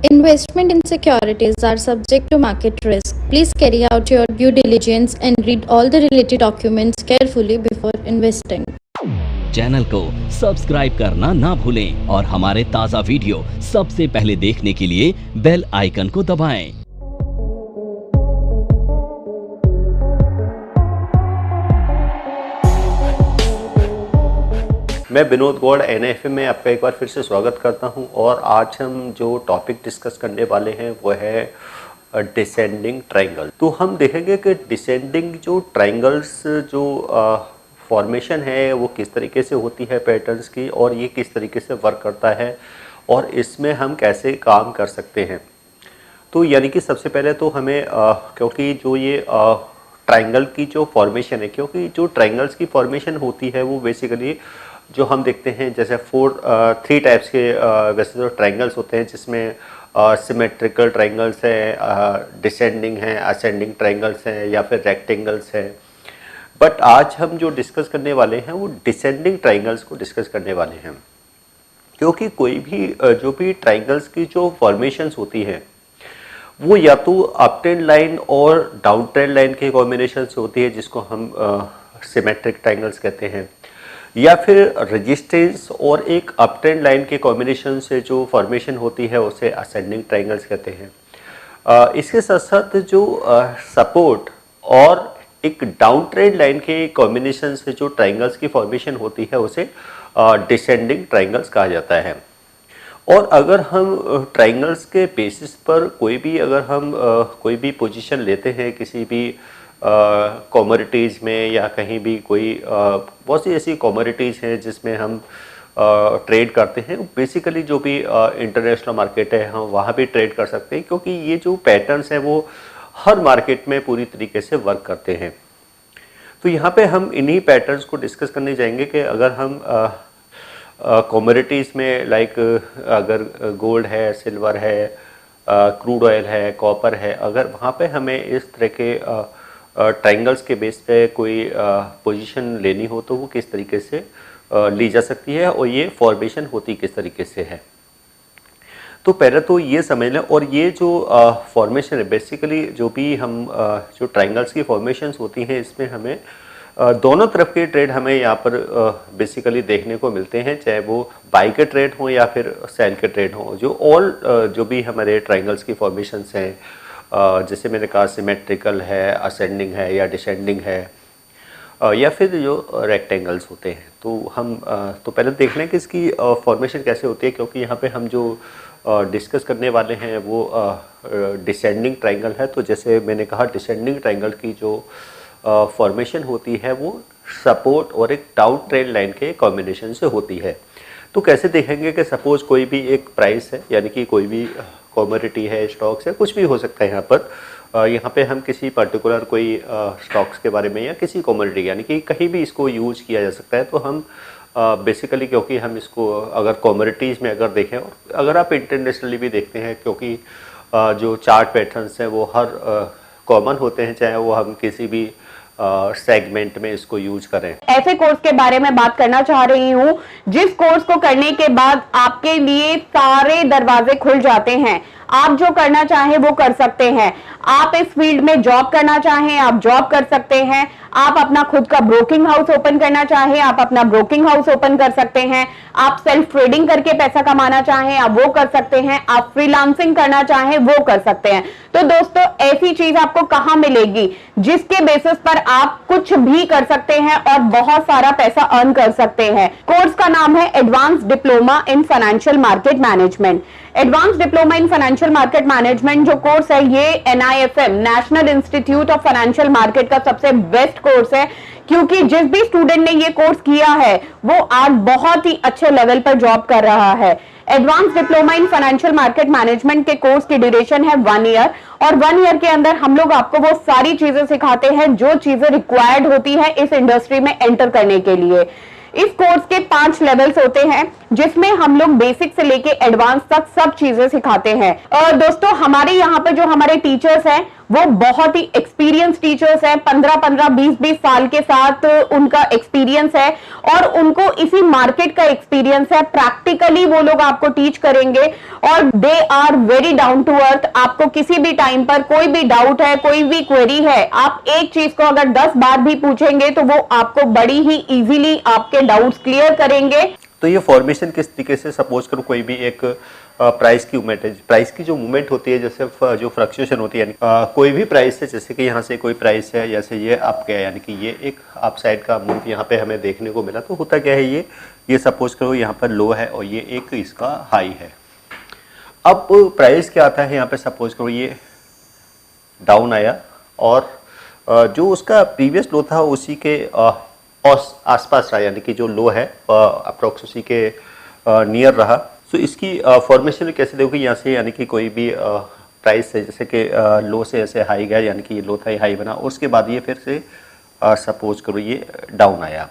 Investment in securities are subject to market risk. Please carry out your due diligence and read all the related documents carefully before investing. Channel को subscribe करना ना भूलें और हमारे ताज़ा video सबसे पहले देखने के लिए बेल आइकन को दबाएं। मैं विनोद गौड़ NIFM में आपका एक बार फिर से स्वागत करता हूं और आज हम जो टॉपिक डिस्कस करने वाले हैं वो है डिसेंडिंग ट्रायंगल। तो हम देखेंगे कि डिसेंडिंग जो ट्रायंगल्स जो फॉर्मेशन है वो किस तरीके से होती है पैटर्न्स की, और ये किस तरीके से वर्क करता है और इसमें हम कैसे काम कर सकते हैं। तो यानी कि सबसे पहले तो हमें क्योंकि जो ये ट्रायंगल की जो फॉर्मेशन है, क्योंकि जो ट्रायंगल्स की फॉर्मेशन होती है वो बेसिकली जो हम देखते हैं जैसे थ्री टाइप्स के वैसे तो ट्रायंगल्स होते हैं, जिसमें सिमेट्रिकल ट्रायंगल्स हैं, डिसेंडिंग हैं, असेंडिंग ट्रायंगल्स हैं या फिर रेक्टेंगल्स हैं। बट आज हम जो डिस्कस करने वाले हैं वो डिसेंडिंग ट्रायंगल्स को डिस्कस करने वाले हैं, क्योंकि कोई भी जो भी ट्रायंगल्स की जो फॉर्मेशंस होती है वो या तो अप ट्रेंड लाइन और डाउन ट्रेंड लाइन के कॉम्बिनेशन से होती है, जिसको हम सिमेट्रिक ट्रायंगल्स कहते हैं, या फिर रेजिस्टेंस और एक अप ट्रेंड लाइन के कॉम्बिनेशन से जो फॉर्मेशन होती है उसे असेंडिंग ट्रायंगल्स कहते हैं। इसके साथ साथ जो सपोर्ट और एक डाउन ट्रेंड लाइन के कॉम्बिनेशन से जो ट्रायंगल्स की फॉर्मेशन होती है उसे डिसेंडिंग ट्रायंगल्स कहा जाता है। और अगर हम ट्रायंगल्स के बेसिस पर कोई भी पोजीशन लेते हैं किसी भी कमोडिटीज़ में या कहीं भी कोई बहुत सी ऐसी कमोडिटीज़ हैं जिसमें हम ट्रेड करते हैं, बेसिकली जो भी इंटरनेशनल मार्केट है हम वहाँ भी ट्रेड कर सकते हैं, क्योंकि ये जो पैटर्न्स हैं वो हर मार्केट में पूरी तरीके से वर्क करते हैं। तो यहाँ पे हम इन्हीं पैटर्न्स को डिस्कस करने जाएंगे कि अगर हम कमोडिटीज़ में अगर गोल्ड है, सिल्वर है, क्रूड ऑयल है, कॉपर है, अगर वहाँ पे हमें इस तरह के ट्रायंगल्स के बेस पे कोई पोजीशन लेनी हो तो वो किस तरीके से ली जा सकती है और ये फॉर्मेशन होती किस तरीके से है। तो पहले तो ये समझ लें, और ये जो फॉर्मेशन है बेसिकली जो भी हम जो ट्रायंगल्स की फॉर्मेशंस होती हैं इसमें हमें दोनों तरफ के ट्रेड हमें यहाँ पर बेसिकली देखने को मिलते हैं, चाहे वो बाई के ट्रेड हो या फिर सेल के ट्रेड हो। जो भी हमारे ट्रायंगल्स की फॉर्मेशंस हैं, जैसे मैंने कहा सिमेट्रिकल है, असेंडिंग है या डिसेंडिंग है, या फिर जो रेक्टेंगल्स होते हैं। तो हम तो पहले देख लें कि इसकी फॉर्मेशन कैसे होती है, क्योंकि यहाँ पे हम जो डिस्कस करने वाले हैं वो डिसेंडिंग ट्रायंगल है। तो जैसे मैंने कहा डिसेंडिंग ट्रायंगल की जो फॉर्मेशन होती है वो सपोर्ट और एक डाउन ट्रेंड लाइन के कॉम्बिनेशन से होती है। तो कैसे देखेंगे कि सपोज कोई भी एक प्राइस है, यानी कि कोई भी कमोडिटी है, स्टॉक्स है, कुछ भी हो सकता है। यहाँ पे हम किसी पर्टिकुलर कोई स्टॉक्स के बारे में या किसी कमोडिटी यानी कि कहीं भी इसको यूज किया जा सकता है। तो हम बेसिकली क्योंकि हम इसको अगर कमोडिटीज़ में अगर देखें, अगर आप इंटरनेशनली भी देखते हैं, क्योंकि जो चार्ट पैटर्न्स हैं वो हर कॉमन होते हैं, चाहे वो हम किसी भी सेगमेंट में इसको यूज करें। ऐसे कोर्स के बारे में बात करना चाह रही हूँ जिस कोर्स को करने के बाद आपके लिए सारे दरवाजे खुल जाते हैं। आप जो करना चाहें वो कर सकते हैं। आप इस फील्ड में जॉब करना चाहें आप जॉब कर सकते हैं। आप अपना खुद का ब्रोकिंग हाउस ओपन करना चाहें आप अपना ब्रोकिंग हाउस ओपन कर सकते हैं। आप सेल्फ ट्रेडिंग करके पैसा कमाना चाहें आप वो कर सकते हैं। आप फ्रीलांसिंग करना चाहें वो कर सकते हैं। तो दोस्तों ऐसी चीज आपको कहां मिलेगी जिसके बेसिस पर आप कुछ भी कर सकते हैं और बहुत सारा पैसा अर्न कर सकते हैं। कोर्स का नाम है advance diploma in financial market management. Advance diploma in financial market management जो कोर्स है ये NIFM national institute of financial market का सबसे बेस्ट कोर्स है, क्योंकि जिस भी स्टूडेंट ने ये कोर्स किया है वो आज बहुत ही अच्छे लेवल पर जॉब कर रहा है। Advance diploma in financial market management के कोर्स की ड्यूरेशन है 1 ईयर, और 1 ईयर के अंदर हम लोग आपको वो सारी चीजें सिखाते हैं जो चीजें रिक्वायर्ड होती है इस इंडस्ट्री में एंटर करने के लिए। इस कोर्स के 5 लेवल्स होते हैं जिसमें हम लोग बेसिक से लेके एडवांस तक सब चीजें सिखाते हैं। और दोस्तों हमारे यहाँ पर जो हमारे टीचर्स हैं वो बहुत ही एक्सपीरियंस टीचर्स हैं, 15-15, 20-20 साल के साथ उनका एक्सपीरियंस है और उनको इसी मार्केट का एक्सपीरियंस है। प्रैक्टिकली वो लोग आपको टीच करेंगे और they are very down to earth. आपको किसी भी टाइम पर कोई भी डाउट है, कोई भी क्वेरी है, आप एक चीज को अगर 10 बार भी पूछेंगे तो वो आपको बड़ी ही इजीली आपके डाउट्स क्लियर करेंगे। तो ये फॉर्मेशन किस तरीके से, सपोज करो कोई भी एक प्राइस की मूवमेंट है, प्राइस की जो मूवमेंट होती है, जैसे जो फ्लक्चुएशन होती है, कोई भी प्राइस है, जैसे कि यहाँ से कोई प्राइस है, जैसे ये अप गया, यानी कि ये एक अप साइड का मूव यहाँ पे हमें देखने को मिला। तो होता क्या है, ये सपोज करो यहाँ पर लो है और ये एक इसका हाई है। अब प्राइस क्या आता है यहाँ पे, सपोज करो ये डाउन आया और जो उसका प्रीवियस लो था उसी के आसपास रहा, यानी कि जो लो है अप्रोक्स उसी के नियर रहा। सो इसकी फॉर्मेशन कैसे देखोगे, यहाँ से यानी कि कोई भी प्राइस है, जैसे कि लो से ऐसे हाई गया, यानी कि ये लो था, ये हाई बना, और उसके बाद ये फिर से सपोज करो ये डाउन आया,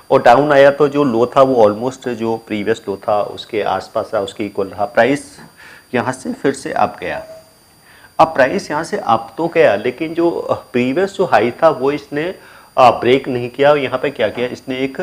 और डाउन आया तो जो लो था वो ऑलमोस्ट जो प्रीवियस लो था उसके आसपास रहा, उसके इक्वल रहा। प्राइस यहाँ से फिर से अप गया। अब प्राइस यहाँ से अप तो गया, लेकिन जो प्रीवियस जो हाई था वो इसने ब्रेक नहीं किया। यहाँ पे क्या किया इसने, एक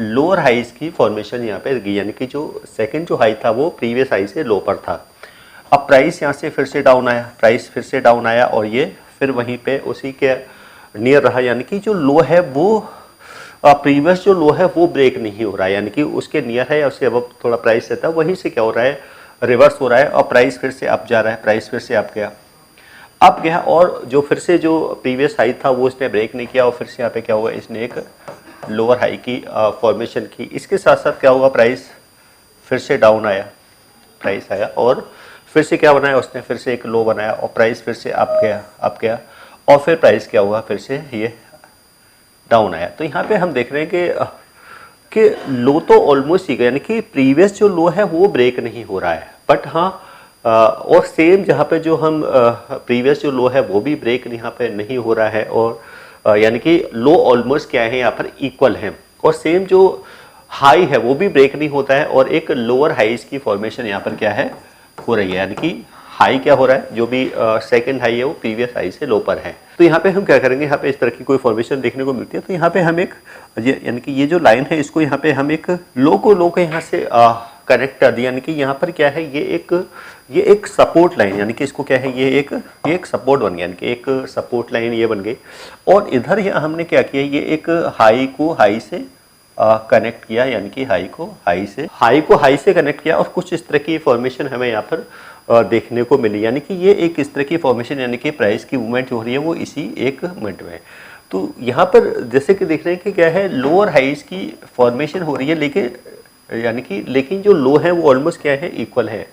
लोअर हाइज की फॉर्मेशन यहाँ पे की, यानी कि जो सेकंड जो हाई था वो प्रीवियस हाई से लो पर था। अब प्राइस यहाँ से फिर से डाउन आया, प्राइस फिर से डाउन आया और ये फिर वहीं पे उसी के नियर रहा, यानी कि जो लो है वो प्रीवियस जो लो है वो ब्रेक नहीं हो रहा है, यानी कि उसके नियर है या उससे अब थोड़ा प्राइस रहता है, वहीं से क्या हो रहा है, रिवर्स हो रहा है और प्राइस फिर से अप जा रहा है। प्राइस फिर से अप गया और जो फिर से जो प्रीवियस हाई था वो इसने ब्रेक नहीं किया और फिर से यहाँ पे क्या हुआ, इसने एक लोअर हाई की फॉर्मेशन की। इसके साथ साथ क्या हुआ, प्राइस फिर से डाउन आया, प्राइस आया और फिर से क्या बनाया उसने, फिर से एक लो बनाया और प्राइस फिर से अप गया और फिर प्राइस क्या हुआ, फिर से ये डाउन आया। तो यहाँ पे हम देख रहे हैं कि लो तो ऑलमोस्ट ही गया, यानी कि प्रीवियस जो लो है वो ब्रेक नहीं हो रहा है, बट हाँ और सेम जहाँ पे जो हम प्रीवियस जो लो है वो भी ब्रेक यहाँ पे नहीं हो रहा है, और यानी कि लो ऑलमोस्ट क्या है यहाँ पर इक्वल है, और सेम जो हाई है वो भी ब्रेक नहीं होता है और एक लोअर हाइज की फॉर्मेशन यहाँ पर क्या है हो रही है, यानी कि हाई क्या हो रहा है, जो भी सेकंड हाई है वो प्रीवियस हाई से लो पर है। तो यहाँ पे हम क्या करेंगे, यहाँ पे इस तरह की कोई फॉर्मेशन देखने को मिलती है तो यहाँ पे हम एक यानी कि ये जो लाइन है इसको यहाँ पे हम एक लो को यहाँ से कनेक्ट कर दिया, यानी कि यहाँ पर क्या है, ये एक सपोर्ट लाइन, यानी कि इसको क्या है, ये एक सपोर्ट बन गया, यानी कि एक सपोर्ट लाइन ये बन गई। और इधर यहाँ हमने क्या किया, ये एक हाई को हाई से कनेक्ट किया, यानी कि हाई को हाई से कनेक्ट किया और कुछ इस तरह की फॉर्मेशन हमें यहाँ पर देखने को मिली, यानी कि ये एक इस तरह की फॉर्मेशन, यानी कि प्राइस की मूवमेंट हो रही है वो इसी एक मिनट में। तो यहाँ पर जैसे कि देख रहे हैं कि क्या है, लोअर हाइज की फॉर्मेशन हो रही है, लेकिन जो लो है वो ऑलमोस्ट क्या है, इक्वल है।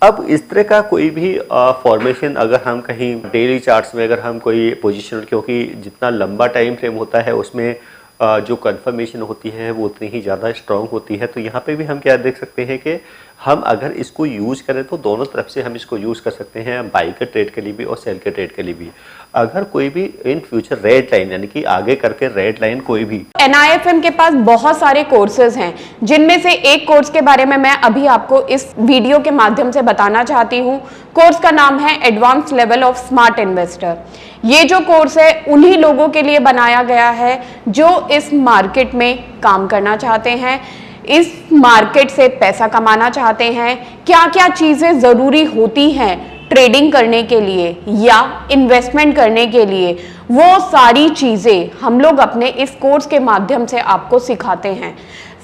अब इस तरह का कोई भी फॉर्मेशन अगर हम कहीं डेली चार्ट्स में अगर हम कोई पोजीशन, क्योंकि जितना लंबा टाइम फ्रेम होता है उसमें जो कंफर्मेशन होती है वो उतनी ही ज़्यादा स्ट्रॉन्ग होती है। तो यहाँ पे भी हम क्या देख सकते हैं कि हम अगर इसको यूज़ करें तो दोनों तरफ से हम इसको यूज़ कर सकते हैं, बाई के ट्रेड के लिए भी और सेल के ट्रेड के लिए भी। अगर कोई भी इन फ्यूचर रेड लाइन, यानी कि आगे करके रेड लाइन कोई भी, NIFM के पास बहुत सारे कोर्सेज हैं, जिनमें से एक कोर्स के बारे में मैं अभी आपको इस वीडियो के माध्यम से बताना चाहती हूँ। कोर्स का नाम है advance level of smart investor. ये जो कोर्स है उन्हीं लोगों के लिए बनाया गया है जो इस मार्केट में काम करना चाहते हैं, इस मार्केट से पैसा कमाना चाहते हैं। क्या क्या चीजें जरूरी होती हैं ट्रेडिंग करने के लिए या इन्वेस्टमेंट करने के लिए, वो सारी चीजें हम लोग अपने इस कोर्स के माध्यम से आपको सिखाते हैं।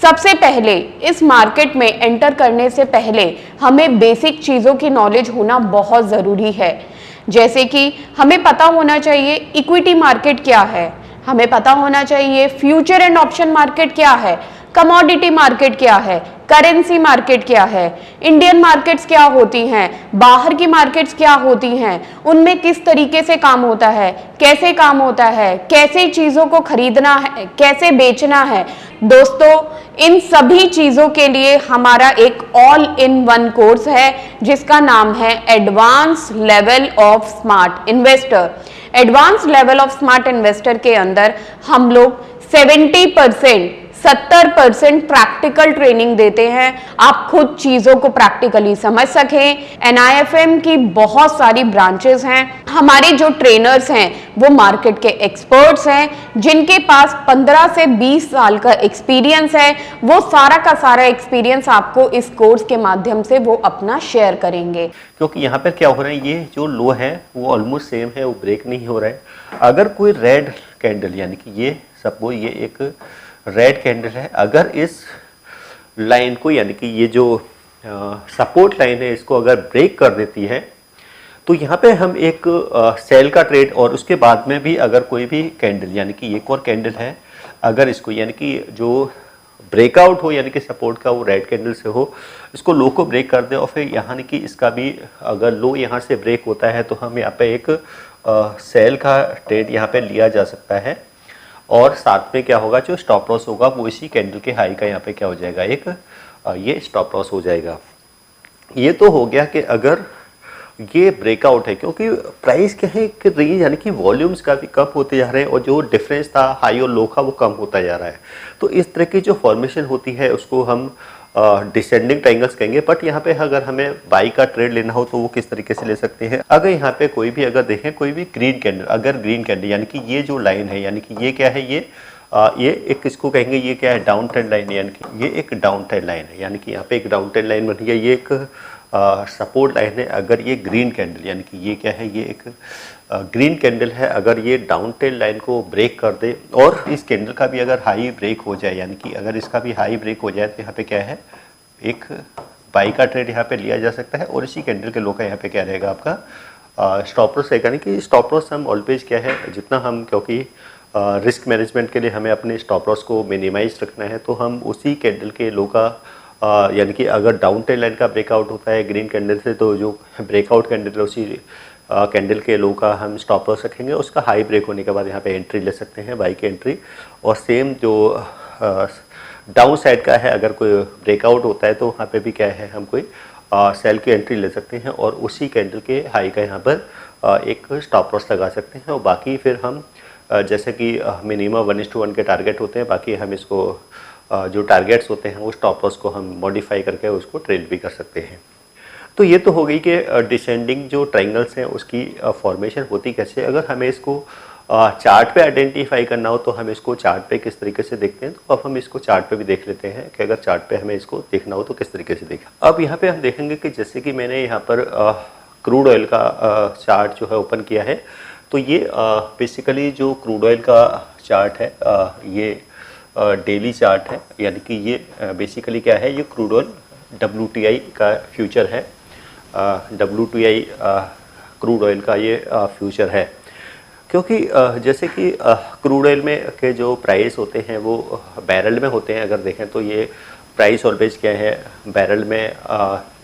सबसे पहले इस मार्केट में एंटर करने से पहले हमें बेसिक चीजों की नॉलेज होना बहुत जरूरी है, जैसे कि हमें पता होना चाहिए इक्विटी मार्केट क्या है, हमें पता होना चाहिए फ्यूचर एंड ऑप्शन मार्केट क्या है, कमोडिटी मार्केट क्या है, करेंसी मार्केट क्या है, इंडियन मार्केट्स क्या होती हैं, बाहर की मार्केट्स क्या होती हैं, उनमें किस तरीके से काम होता है, कैसे काम होता है, कैसे चीजों को खरीदना है, कैसे बेचना है। दोस्तों, इन सभी चीजों के लिए हमारा एक ऑल इन वन कोर्स है जिसका नाम है advance level of smart investor. Advance level of smart investor के अंदर हम लोग 70% 70% प्रैक्टिकल ट्रेनिंग देते हैं, आप खुद चीजों को प्रैक्टिकली समझ सकें। NIFM की बहुत सारी ब्रांचेस हैं। हमारे जो ट्रेनर्स हैं वो मार्केट के एक्सपर्ट्स हैं, जिनके पास 15 से 20 साल का एक्सपीरियंस है। वो सारा का सारा एक्सपीरियंस आपको इस कोर्स के माध्यम से वो अपना शेयर करेंगे। क्योंकि यहाँ पर क्या हो रहा है, ये जो लो है वो ऑलमोस्ट सेम है, वो ब्रेक नहीं हो रहा है। अगर कोई रेड कैंडल, यानी कि ये सपोज ये एक रेड कैंडल है, अगर इस लाइन को, यानी कि ये जो सपोर्ट लाइन है, इसको अगर ब्रेक कर देती है तो यहाँ पे हम एक सेल का ट्रेड, और उसके बाद में भी अगर कोई भी कैंडल, यानी कि एक और कैंडल है, अगर इसको, यानी कि जो ब्रेकआउट हो, यानी कि सपोर्ट का वो रेड कैंडल से हो, इसको लो को ब्रेक कर दे, और फिर यहाँ कि इसका भी अगर लो यहाँ से ब्रेक होता है तो हम यहाँ पे एक सेल का ट्रेड यहाँ पे लिया जा सकता है। और साथ में क्या होगा, जो स्टॉप लॉस होगा वो इसी कैंडल के हाई का यहाँ पे क्या हो जाएगा, एक ये स्टॉप लॉस हो जाएगा। ये तो हो गया कि अगर ये ब्रेकआउट है, क्योंकि प्राइस क्या है कि रेंज, यानी कि वॉल्यूम्स काफ़ी कम होते जा रहे हैं, और जो डिफरेंस था हाई और लो का वो कम होता जा रहा है। तो इस तरह की जो फॉर्मेशन होती है उसको हम डिसेंडिंग ट्रायंगल्स कहेंगे। बट यहाँ पे अगर हमें बाई का ट्रेड लेना हो तो वो किस तरीके से ले सकते हैं। अगर यहाँ पे कोई भी अगर देखें, कोई भी ग्रीन कैंडल, अगर ग्रीन कैंडल, यानी कि ये जो लाइन है, यानी कि ये क्या है, ये एक इसको कहेंगे, ये क्या है, डाउन ट्रेंड लाइन है, यानी कि ये एक डाउन ट्रेंड लाइन है, यानी कि यहाँ पे एक डाउन ट्रेंड लाइन बन गई है, ये एक सपोर्ट लाइन है। अगर ये ग्रीन कैंडल, यानी कि ये क्या है, ये एक ग्रीन कैंडल है, अगर ये डाउन ट्रेंड लाइन को ब्रेक कर दे और इस कैंडल का भी अगर हाई ब्रेक हो जाए, यानी कि अगर इसका भी हाई ब्रेक हो जाए, तो यहाँ पे क्या है, एक बाई का ट्रेड यहाँ पे लिया जा सकता है। और इसी कैंडल के लो का यहाँ पे क्या रहेगा, आपका स्टॉप लॉस रहेगा। यानी कि स्टॉप लॉस हम ऑलवेज क्या है, जितना हम, क्योंकि रिस्क मैनेजमेंट के लिए हमें अपने स्टॉप लॉस को मिनिमाइज रखना है, तो हम उसी कैंडल के लो का यानी कि अगर डाउन ट्रेंड लाइन का ब्रेकआउट होता है ग्रीन कैंडल से, तो जो ब्रेकआउट कैंडल है उसी कैंडल के लो का हम स्टॉप लॉस रखेंगे। उसका हाई ब्रेक होने के बाद यहाँ पे एंट्री ले सकते हैं, बाई की एंट्री। और सेम जो डाउन साइड का है, अगर कोई ब्रेकआउट होता है तो वहाँ पे भी क्या है, हम कोई सेल की एंट्री ले सकते हैं, और उसी कैंडल के हाई का यहाँ पर एक स्टॉप लॉस लगा सकते हैं। और बाकी फिर हम जैसे कि मिनिमम 1:1 के टारगेट होते हैं, बाकी हम इसको जो टारगेट्स होते हैं वो स्टॉप लॉस को हम मॉडिफाई करके उसको ट्रेड भी कर सकते हैं। तो ये तो हो गई कि डिसेंडिंग जो ट्रायंगल्स हैं उसकी फॉर्मेशन होती कैसे। अगर हमें इसको चार्ट पे आइडेंटिफाई करना हो तो हम इसको चार्ट पे किस तरीके से देखते हैं, तो अब हम इसको चार्ट पे भी देख लेते हैं कि अगर चार्ट पे हमें इसको देखना हो तो किस तरीके से देखें। अब यहाँ पे हम देखेंगे कि जैसे कि मैंने यहाँ पर क्रूड ऑयल का चार्ट जो है ओपन किया है, तो ये बेसिकली जो क्रूड ऑयल का चार्ट है ये डेली चार्ट है, यानी कि ये बेसिकली क्या है, ये क्रूड ऑयल WTI का फ्यूचर है। WTI क्रूड ऑयल का ये फ्यूचर है। क्योंकि जैसे कि क्रूड ऑयल में के जो प्राइस होते हैं वो बैरल में होते हैं। अगर देखें तो ये प्राइस ऑलवेज क्या है, बैरल में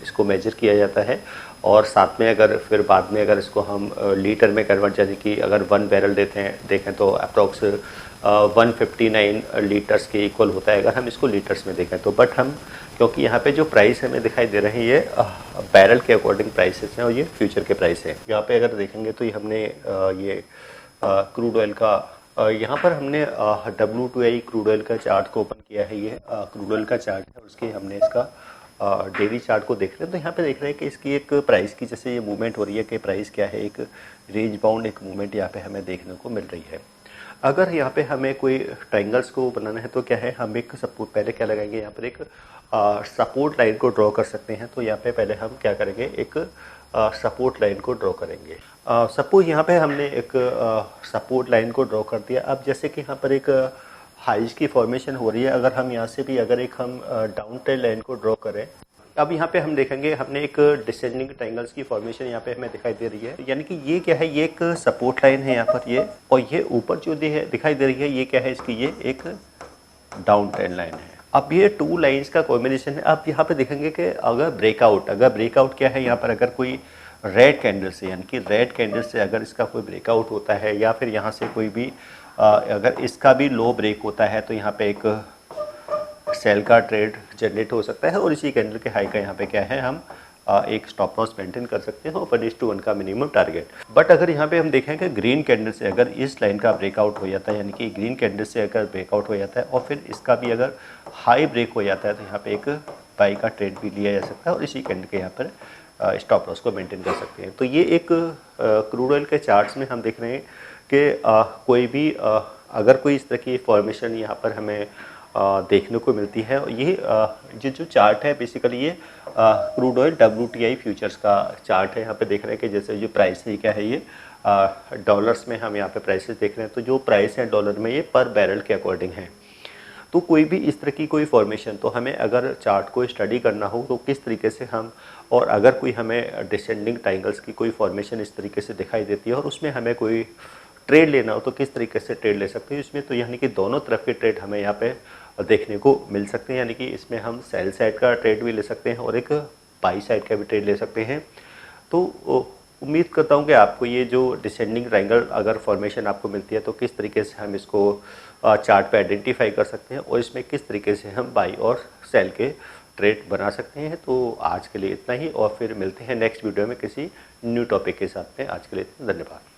इसको मेजर किया जाता है। और साथ में अगर फिर बाद में अगर इसको हम लीटर में कन्वर्ट, यानी कि अगर 1 बैरल देखें तो अप्रॉक्स 159 लीटर्स के इक्वल होता है अगर हम इसको लीटर्स में देखें तो। बट हम क्योंकि यहाँ पे जो प्राइस हमें दिखाई दे रहे हैं ये बैरल के अकॉर्डिंग प्राइसेस हैं और ये फ्यूचर के प्राइस हैं। यहाँ पे अगर देखेंगे तो ये हमने ये क्रूड ऑयल का यहाँ पर हमने WTI क्रूड ऑयल का चार्ट को ओपन किया है। ये क्रूड ऑयल का चार्ट है, उसके हमने इसका डेली चार्ट को देख रहे हैं। तो यहाँ पे देख रहे हैं कि इसकी एक प्राइस की जैसे ये मूवमेंट हो रही है कि प्राइस क्या है, एक रेंज बाउंड एक मूवमेंट यहाँ पे हमें देखने को मिल रही है। अगर यहाँ पे हमें कोई ट्रायंगल्स को बनाना है तो क्या है, हम एक सपोर्ट पहले क्या लगाएंगे, यहाँ पर एक सपोर्ट लाइन को ड्रॉ कर सकते हैं। तो यहाँ पे पहले हम क्या करेंगे, एक सपोर्ट लाइन को ड्रॉ करेंगे। सपोज यहाँ पे हमने एक सपोर्ट लाइन को ड्रॉ कर दिया। अब जैसे कि यहाँ पर एक हाइज की फॉर्मेशन हो रही है, अगर हम यहाँ से भी अगर एक हम डाउन ट्रेंड लाइन को ड्रॉ करें, अब यहाँ पे हम देखेंगे हमने एक डिसेंडिंग ट्रायंगल्स की फॉर्मेशन यहाँ पे हमें दिखाई दे रही है। यानी कि ये क्या है, ये एक सपोर्ट लाइन है यहाँ पर ये, और ये ऊपर जो दिखाई दे रही है ये क्या है, इसकी ये एक डाउन ट्रेंड लाइन है। अब ये 2 लाइंस का कॉम्बिनेशन है। अब यहाँ पे देखेंगे कि अगर ब्रेकआउट क्या है, यहाँ पर अगर कोई रेड कैंडल से, यानी कि रेड कैंडल से अगर इसका कोई ब्रेकआउट होता है, या फिर यहाँ से कोई भी अगर इसका भी लो ब्रेक होता है, तो यहाँ पे एक सेल का ट्रेड जनरेट हो सकता है। और इसी कैंडल के हाई का यहाँ पे क्या है, हम एक स्टॉप लॉस मेंटेन कर सकते हैं और 1:1 का मिनिमम टारगेट। बट अगर यहाँ पे हम देखें कि ग्रीन कैंडल से अगर इस लाइन का ब्रेकआउट हो जाता है, यानी कि ग्रीन कैंडल से अगर ब्रेकआउट हो जाता है और फिर इसका भी अगर हाई ब्रेक हो जाता है तो यहाँ पे एक बाई का ट्रेड भी लिया जा सकता है और इसी कैंडल के यहाँ पर स्टॉप लॉस को मेंटेन कर सकते हैं। तो ये एक क्रूड ऑयल के चार्ट्स में हम देख रहे हैं कि कोई भी अगर कोई इस तरह की फॉर्मेशन यहाँ पर हमें देखने को मिलती है। ये जो चार्ट है बेसिकली ये क्रूड ऑयल WTI फ्यूचर्स का चार्ट है। यहाँ पे देख रहे हैं कि जैसे जो प्राइस है क्या है, ये डॉलर्स में हम यहाँ पे प्राइसेस देख रहे हैं। तो जो प्राइस है डॉलर में ये पर बैरल के अकॉर्डिंग है। तो कोई भी इस तरह की कोई फॉर्मेशन, तो हमें अगर चार्ट को स्टडी करना हो तो किस तरीके से हम, और अगर कोई हमें डिसेंडिंग ट्रायंगल्स की कोई फॉर्मेशन इस तरीके से दिखाई देती है और उसमें हमें कोई ट्रेड लेना हो तो किस तरीके से ट्रेड ले सकते हैं इसमें। तो यानी कि दोनों तरफ के ट्रेड हमें यहाँ पे देखने को मिल सकते हैं, यानी कि इसमें हम सेल साइड का ट्रेड भी ले सकते हैं और एक बाई साइड का भी ट्रेड ले सकते हैं। तो उम्मीद करता हूँ कि आपको ये जो डिसेंडिंग ट्रायंगल अगर फॉर्मेशन आपको मिलती है तो किस तरीके से हम इसको चार्ट पे आइडेंटिफाई कर सकते हैं और इसमें किस तरीके से हम बाई और सेल के ट्रेड बना सकते हैं। तो आज के लिए इतना ही और फिर मिलते हैं नेक्स्ट वीडियो में किसी न्यू टॉपिक के साथ में। आज के लिए धन्यवाद।